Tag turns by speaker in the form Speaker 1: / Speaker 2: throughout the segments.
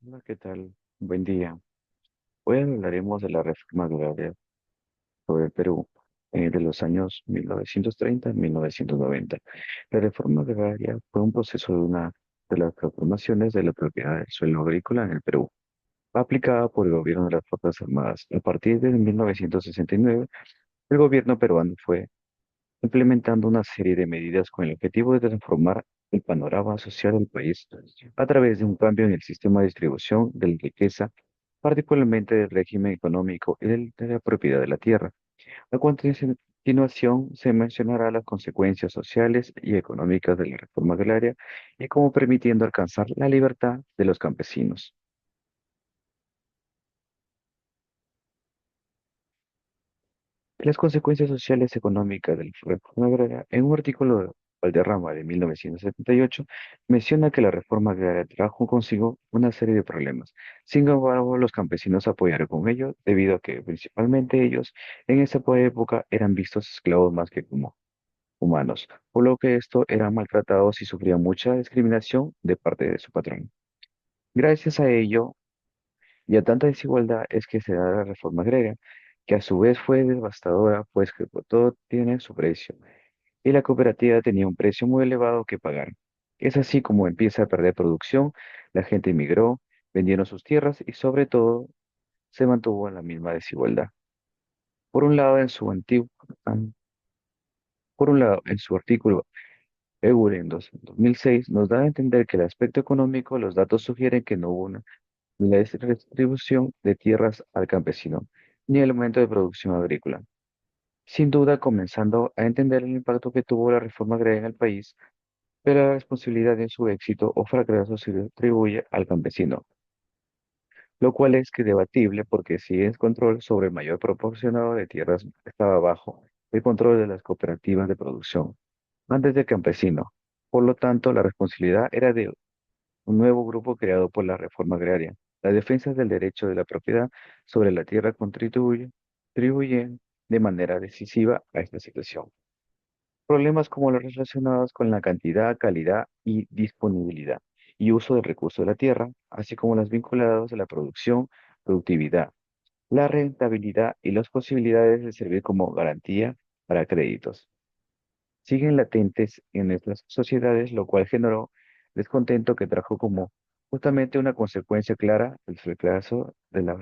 Speaker 1: Hola, ¿qué tal? Buen día. Hoy hablaremos de la reforma agraria sobre el Perú de los años 1930 a 1990. La reforma agraria fue un proceso de las transformaciones de la propiedad del suelo agrícola en el Perú, aplicada por el gobierno de las Fuerzas Armadas. A partir de 1969, el gobierno peruano fue implementando una serie de medidas con el objetivo de transformar el panorama social del país a través de un cambio en el sistema de distribución de la riqueza, particularmente del régimen económico y de la propiedad de la tierra. A continuación se mencionará las consecuencias sociales y económicas de la reforma agraria y cómo permitiendo alcanzar la libertad de los campesinos. Las consecuencias sociales y económicas de la reforma agraria, en un artículo de Valderrama de 1978, menciona que la reforma agraria trajo consigo una serie de problemas. Sin embargo, los campesinos apoyaron con ello debido a que principalmente ellos en esa época eran vistos esclavos más que como humanos, por lo que esto eran maltratados y sufrían mucha discriminación de parte de su patrón. Gracias a ello, y a tanta desigualdad es que se da la reforma agraria, que a su vez fue devastadora, pues que todo tiene su precio, y la cooperativa tenía un precio muy elevado que pagar. Es así como empieza a perder producción, la gente emigró, vendieron sus tierras y sobre todo se mantuvo en la misma desigualdad. Por un lado, an- por un lado, en su artículo EUR en 2006 nos da a entender que el aspecto económico, los datos sugieren que no hubo una la redistribución de tierras al campesino, ni el aumento de producción agrícola. Sin duda, comenzando a entender el impacto que tuvo la reforma agraria en el país, pero la responsabilidad de su éxito o fracaso se le atribuye al campesino, lo cual es que debatible porque si el control sobre el mayor proporcionado de tierras estaba bajo el control de las cooperativas de producción, antes del campesino. Por lo tanto, la responsabilidad era de un nuevo grupo creado por la reforma agraria. La defensa del derecho de la propiedad sobre la tierra contribuyen de manera decisiva a esta situación. Problemas como los relacionados con la cantidad, calidad y disponibilidad y uso del recurso de la tierra, así como los vinculados a la producción, productividad, la rentabilidad y las posibilidades de servir como garantía para créditos siguen latentes en nuestras sociedades, lo cual generó descontento que trajo como justamente una consecuencia clara el fracaso de la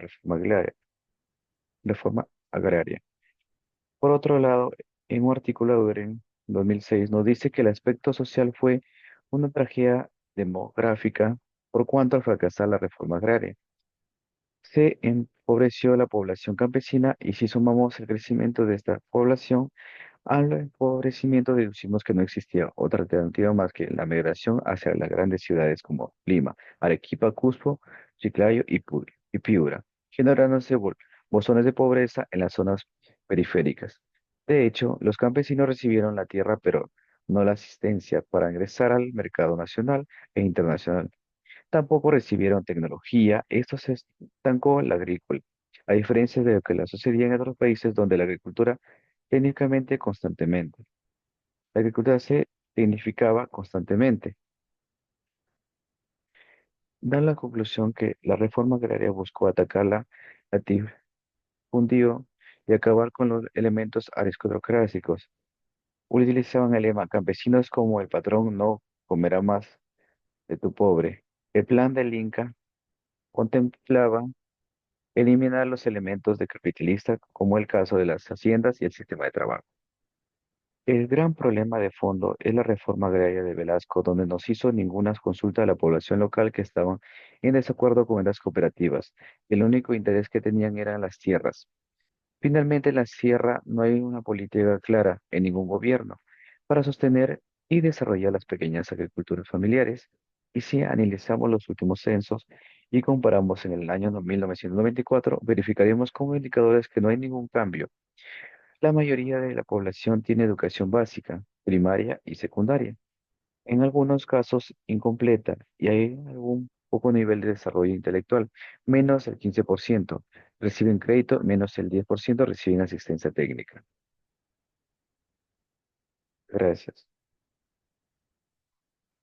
Speaker 1: reforma agraria. Por otro lado, en un artículo en 2006 nos dice que el aspecto social fue una tragedia demográfica por cuanto al fracasar la reforma agraria. Se empobreció la población campesina y si sumamos el crecimiento de esta población, al empobrecimiento deducimos que no existía otra alternativa más que la migración hacia las grandes ciudades como Lima, Arequipa, Cusco, Chiclayo y Piura, generándose bolsones de pobreza en las zonas periféricas. De hecho, los campesinos recibieron la tierra, pero no la asistencia para ingresar al mercado nacional e internacional. Tampoco recibieron tecnología, esto se estancó en la agrícola, a diferencia de lo que la sucedía en otros países donde la agricultura técnicamente constantemente. La agricultura se tecnificaba constantemente. Da la conclusión que la reforma agraria buscó atacar la latifundio y acabar con los elementos aristocráticos. Utilizaban el lema campesinos como el patrón no comerá más de tu pobre. El plan del Inca contemplaba eliminar los elementos de capitalista, como el caso de las haciendas y el sistema de trabajo. El gran problema de fondo es la reforma agraria de Velasco, donde no se hizo ninguna consulta a la población local que estaban en desacuerdo con las cooperativas. El único interés que tenían eran las tierras. Finalmente, en la sierra no hay una política clara en ningún gobierno para sostener y desarrollar las pequeñas agriculturas familiares. Y si analizamos los últimos censos y comparamos en el año 1994, verificaremos con indicadores que no hay ningún cambio. La mayoría de la población tiene educación básica, primaria y secundaria, en algunos casos incompleta, y hay algún poco nivel de desarrollo intelectual, menos el 15% reciben crédito, menos el 10% reciben asistencia técnica. Gracias.